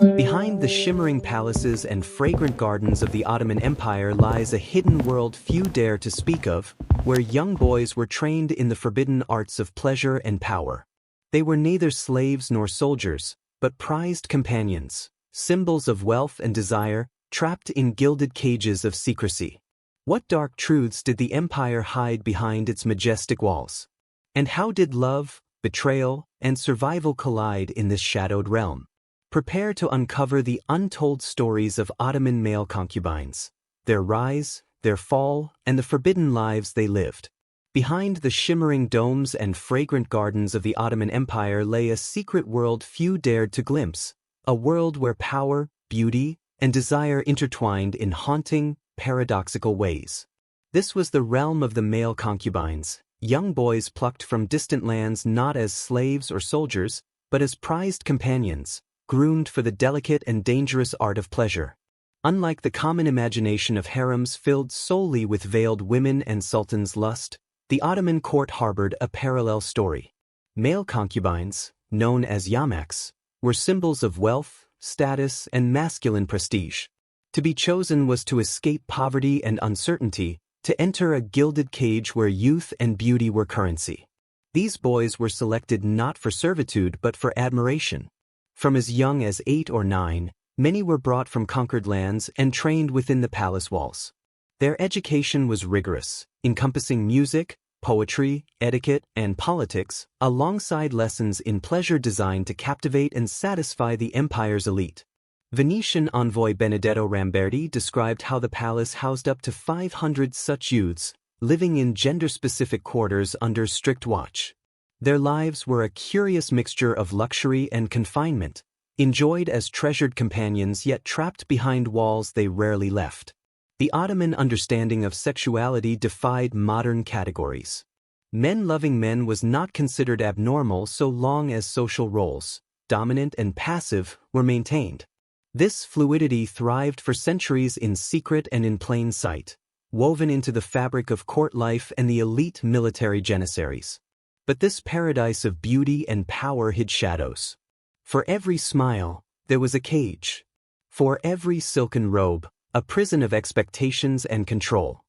Behind the shimmering palaces and fragrant gardens of the Ottoman Empire lies a hidden world few dare to speak of, where young boys were trained in the forbidden arts of pleasure and power. They were neither slaves nor soldiers, but prized companions, symbols of wealth and desire, trapped in gilded cages of secrecy. What dark truths did the empire hide behind its majestic walls? And how did love, betrayal, and survival collide in this shadowed realm? Prepare to uncover the untold stories of Ottoman male concubines, their rise, their fall, and the forbidden lives they lived. Behind the shimmering domes and fragrant gardens of the Ottoman Empire lay a secret world few dared to glimpse, a world where power, beauty, and desire intertwined in haunting, paradoxical ways. This was the realm of the male concubines, young boys plucked from distant lands not as slaves or soldiers, but as prized companions, groomed for the delicate and dangerous art of pleasure. Unlike the common imagination of harems filled solely with veiled women and sultans' lust, the Ottoman court harbored a parallel story. Male concubines, known as yamaks, were symbols of wealth, status, and masculine prestige. To be chosen was to escape poverty and uncertainty, to enter a gilded cage where youth and beauty were currency. These boys were selected not for servitude but for admiration. From as young as 8 or 9, many were brought from conquered lands and trained within the palace walls. Their education was rigorous, encompassing music, poetry, etiquette, and politics, alongside lessons in pleasure designed to captivate and satisfy the empire's elite. Venetian envoy Benedetto Ramberti described how the palace housed up to 500 such youths, living in gender-specific quarters under strict watch. Their lives were a curious mixture of luxury and confinement, enjoyed as treasured companions yet trapped behind walls they rarely left. The Ottoman understanding of sexuality defied modern categories. Men loving men was not considered abnormal so long as social roles, dominant and passive, were maintained. This fluidity thrived for centuries in secret and in plain sight, woven into the fabric of court life and the elite military janissaries. But this paradise of beauty and power hid shadows. For every smile, there was a cage. For every silken robe, a prison of expectations and control.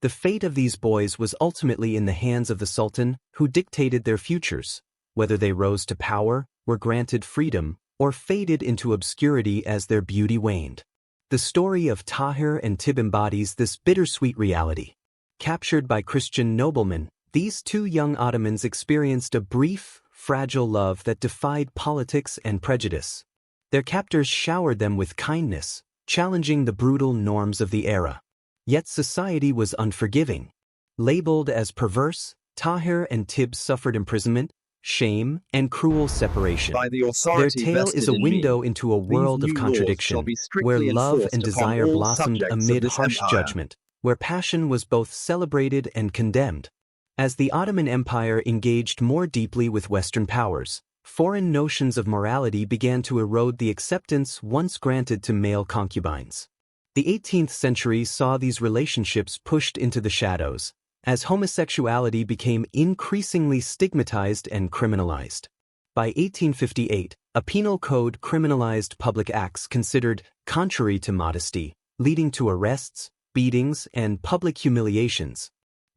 The fate of these boys was ultimately in the hands of the Sultan, who dictated their futures, whether they rose to power, were granted freedom, or faded into obscurity as their beauty waned. The story of Tahir and Tib embodies this bittersweet reality. Captured by Christian noblemen, these two young Ottomans experienced a brief, fragile love that defied politics and prejudice. Their captors showered them with kindness, challenging the brutal norms of the era. Yet society was unforgiving. Labeled as perverse, Tahir and Tib suffered imprisonment, shame, and cruel separation. Their tale is a window into a world of contradiction, where love and desire blossomed amid harsh judgment, where passion was both celebrated and condemned. As the Ottoman Empire engaged more deeply with Western powers, foreign notions of morality began to erode the acceptance once granted to male concubines. The 18th century saw these relationships pushed into the shadows, as homosexuality became increasingly stigmatized and criminalized. By 1858, a penal code criminalized public acts considered contrary to modesty, leading to arrests, beatings, and public humiliations.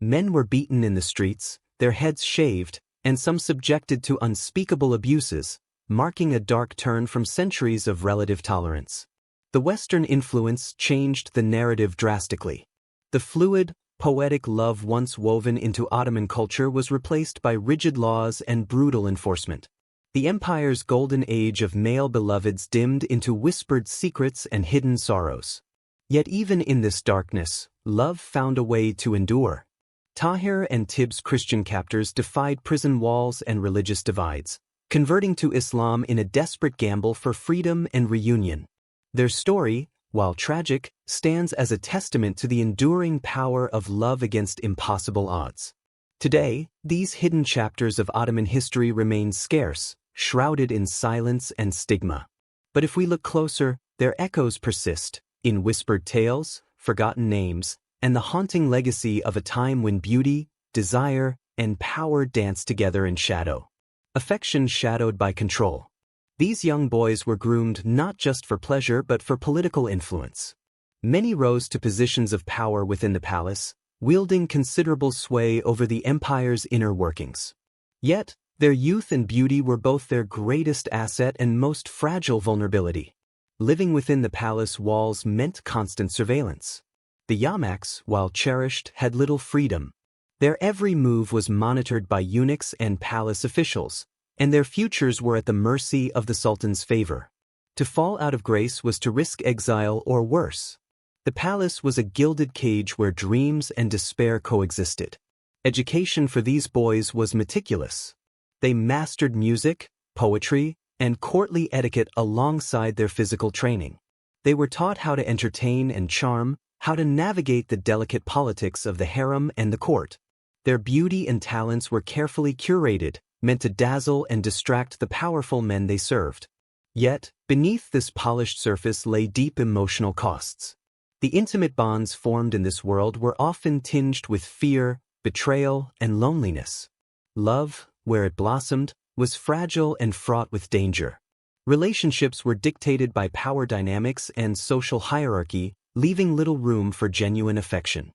Men were beaten in the streets, their heads shaved, and some subjected to unspeakable abuses, marking a dark turn from centuries of relative tolerance. The Western influence changed the narrative drastically. The fluid, poetic love once woven into Ottoman culture was replaced by rigid laws and brutal enforcement. The empire's golden age of male beloveds dimmed into whispered secrets and hidden sorrows. Yet even in this darkness, love found a way to endure. Tahir and Tib's Christian captors defied prison walls and religious divides, converting to Islam in a desperate gamble for freedom and reunion. Their story, while tragic, stands as a testament to the enduring power of love against impossible odds. Today, these hidden chapters of Ottoman history remain scarce, shrouded in silence and stigma. But if we look closer, their echoes persist, in whispered tales, forgotten names, and the haunting legacy of a time when beauty, desire, and power danced together in shadow. Affection shadowed by control. These young boys were groomed not just for pleasure but for political influence. Many rose to positions of power within the palace, wielding considerable sway over the empire's inner workings. Yet, their youth and beauty were both their greatest asset and most fragile vulnerability. Living within the palace walls meant constant surveillance. The Yamaks, while cherished, had little freedom. Their every move was monitored by eunuchs and palace officials, and their futures were at the mercy of the Sultan's favor. To fall out of grace was to risk exile or worse. The palace was a gilded cage where dreams and despair coexisted. Education for these boys was meticulous. They mastered music, poetry, and courtly etiquette alongside their physical training. They were taught how to entertain and charm, how to navigate the delicate politics of the harem and the court. Their beauty and talents were carefully curated, meant to dazzle and distract the powerful men they served. Yet, beneath this polished surface lay deep emotional costs. The intimate bonds formed in this world were often tinged with fear, betrayal, and loneliness. Love, where it blossomed, was fragile and fraught with danger. Relationships were dictated by power dynamics and social hierarchy, leaving little room for genuine affection.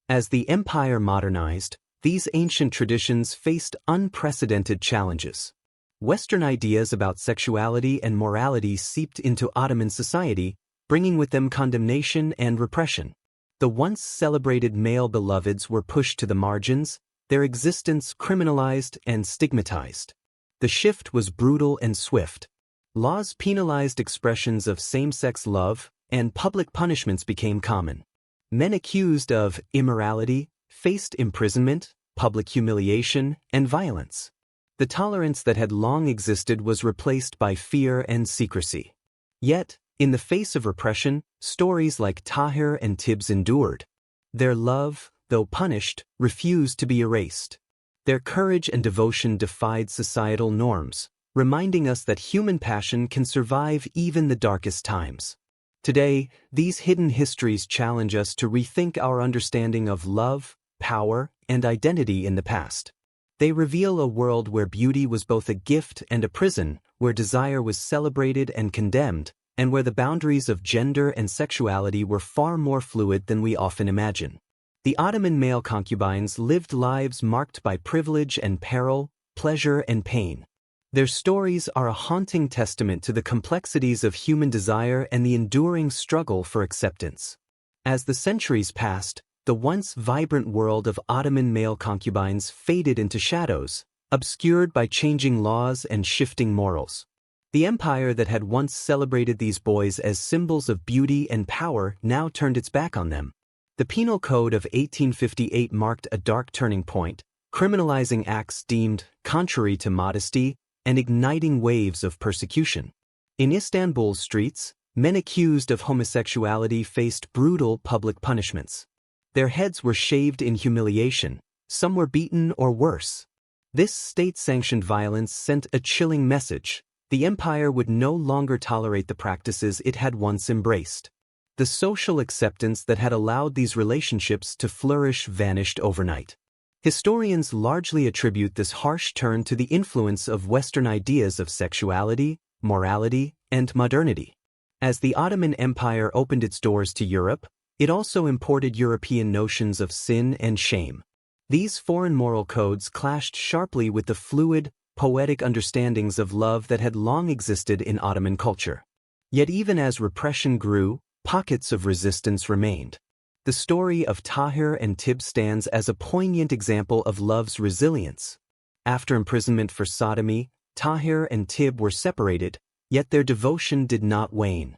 As the empire modernized, these ancient traditions faced unprecedented challenges. Western ideas about sexuality and morality seeped into Ottoman society, bringing with them condemnation and repression. The once celebrated male beloveds were pushed to the margins, their existence criminalized and stigmatized. The shift was brutal and swift. Laws penalized expressions of same-sex love, and public punishments became common. Men accused of immorality faced imprisonment, public humiliation, and violence. The tolerance that had long existed was replaced by fear and secrecy. Yet, in the face of repression, stories like Tahir and Tibbs endured. Their love, though punished, refused to be erased. Their courage and devotion defied societal norms, reminding us that human passion can survive even the darkest times. Today, these hidden histories challenge us to rethink our understanding of love, power, and identity in the past. They reveal a world where beauty was both a gift and a prison, where desire was celebrated and condemned, and where the boundaries of gender and sexuality were far more fluid than we often imagine. The Ottoman male concubines lived lives marked by privilege and peril, pleasure and pain. Their stories are a haunting testament to the complexities of human desire and the enduring struggle for acceptance. As the centuries passed, the once vibrant world of Ottoman male concubines faded into shadows, obscured by changing laws and shifting morals. The empire that had once celebrated these boys as symbols of beauty and power now turned its back on them. The Penal Code of 1858 marked a dark turning point, criminalizing acts deemed contrary to modesty and igniting waves of persecution. In Istanbul's streets, men accused of homosexuality faced brutal public punishments. Their heads were shaved in humiliation, some were beaten or worse. This state-sanctioned violence sent a chilling message. The empire would no longer tolerate the practices it had once embraced. The social acceptance that had allowed these relationships to flourish vanished overnight. Historians largely attribute this harsh turn to the influence of Western ideas of sexuality, morality, and modernity. As the Ottoman Empire opened its doors to Europe, it also imported European notions of sin and shame. These foreign moral codes clashed sharply with the fluid, poetic understandings of love that had long existed in Ottoman culture. Yet even as repression grew, pockets of resistance remained. The story of Tahir and Tibbs stands as a poignant example of love's resilience. After imprisonment for sodomy, Tahir and Tibbs were separated, yet their devotion did not wane.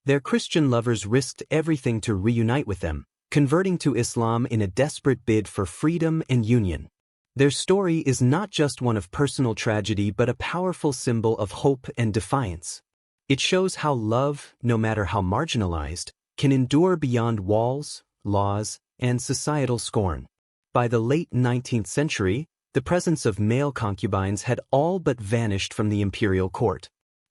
Their Christian lovers risked everything to reunite with them, converting to Islam in a desperate bid for freedom and union. Their story is not just one of personal tragedy but a powerful symbol of hope and defiance. It shows how love, no matter how marginalized, can endure beyond walls, laws, and societal scorn. By the late 19th century, the presence of male concubines had all but vanished from the imperial court.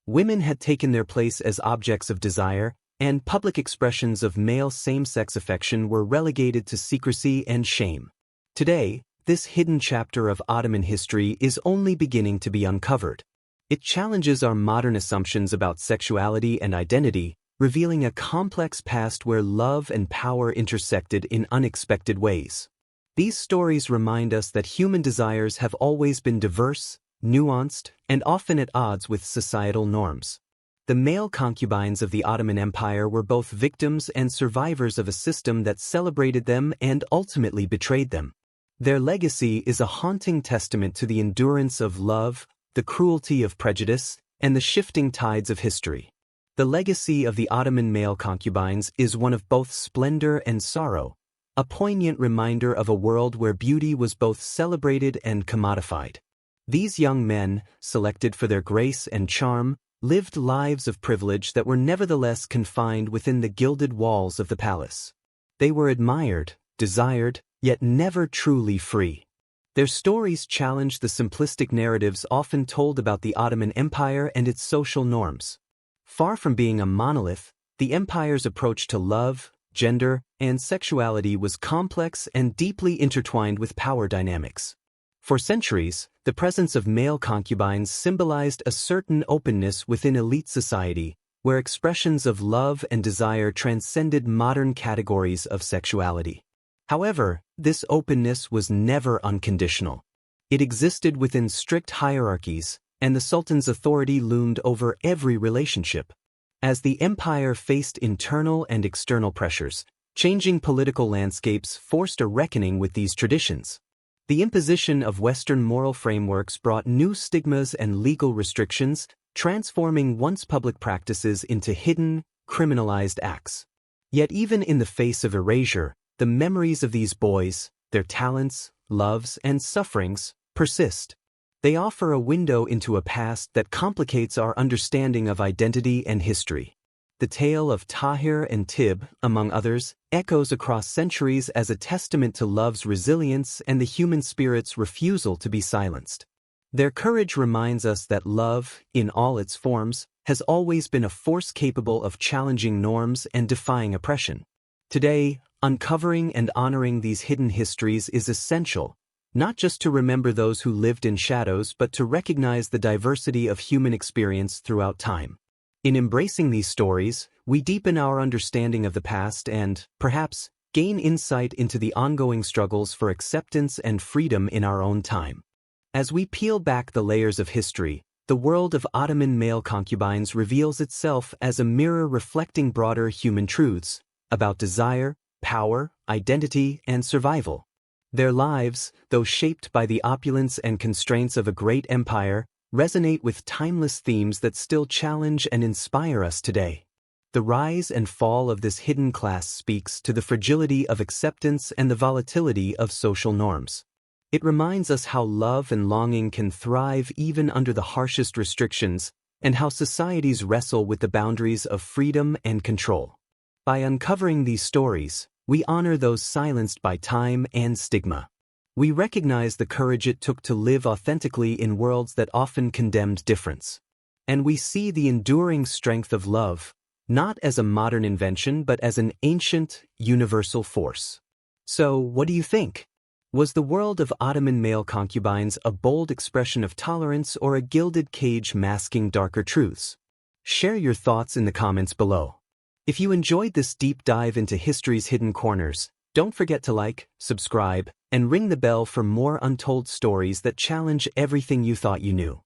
Women had taken their place as objects of desire, and public expressions of male same-sex affection were relegated to secrecy and shame. Today, this hidden chapter of Ottoman history is only beginning to be uncovered. It challenges our modern assumptions about sexuality and identity, revealing a complex past where love and power intersected in unexpected ways. These stories remind us that human desires have always been diverse, nuanced, and often at odds with societal norms. The male concubines of the Ottoman Empire were both victims and survivors of a system that celebrated them and ultimately betrayed them. Their legacy is a haunting testament to the endurance of love, the cruelty of prejudice, and the shifting tides of history. The legacy of the Ottoman male concubines is one of both splendor and sorrow, a poignant reminder of a world where beauty was both celebrated and commodified. These young men, selected for their grace and charm, lived lives of privilege that were nevertheless confined within the gilded walls of the palace. They were admired, desired, yet never truly free. Their stories challenged the simplistic narratives often told about the Ottoman Empire and its social norms. Far from being a monolith, the empire's approach to love, gender, and sexuality was complex and deeply intertwined with power dynamics. For centuries, the presence of male concubines symbolized a certain openness within elite society, where expressions of love and desire transcended modern categories of sexuality. However, this openness was never unconditional. It existed within strict hierarchies, and the Sultan's authority loomed over every relationship. As the empire faced internal and external pressures, changing political landscapes forced a reckoning with these traditions. The imposition of Western moral frameworks brought new stigmas and legal restrictions, transforming once public practices into hidden, criminalized acts. Yet even in the face of erasure, the memories of these boys, their talents, loves, and sufferings, persist. They offer a window into a past that complicates our understanding of identity and history. The tale of Tahir and Tib, among others, echoes across centuries as a testament to love's resilience and the human spirit's refusal to be silenced. Their courage reminds us that love, in all its forms, has always been a force capable of challenging norms and defying oppression. Today, uncovering and honoring these hidden histories is essential, not just to remember those who lived in shadows but to recognize the diversity of human experience throughout time. In embracing these stories, we deepen our understanding of the past and, perhaps, gain insight into the ongoing struggles for acceptance and freedom in our own time. As we peel back the layers of history, the world of Ottoman male concubines reveals itself as a mirror reflecting broader human truths about desire, power, identity, and survival. Their lives, though shaped by the opulence and constraints of a great empire, resonate with timeless themes that still challenge and inspire us today. The rise and fall of this hidden class speaks to the fragility of acceptance and the volatility of social norms. It reminds us how love and longing can thrive even under the harshest restrictions, and how societies wrestle with the boundaries of freedom and control. By uncovering these stories, we honor those silenced by time and stigma. We recognize the courage it took to live authentically in worlds that often condemned difference. And we see the enduring strength of love, not as a modern invention but as an ancient, universal force. So, what do you think? Was the world of Ottoman male concubines a bold expression of tolerance or a gilded cage masking darker truths? Share your thoughts in the comments below. If you enjoyed this deep dive into history's hidden corners, don't forget to like, subscribe, and ring the bell for more untold stories that challenge everything you thought you knew.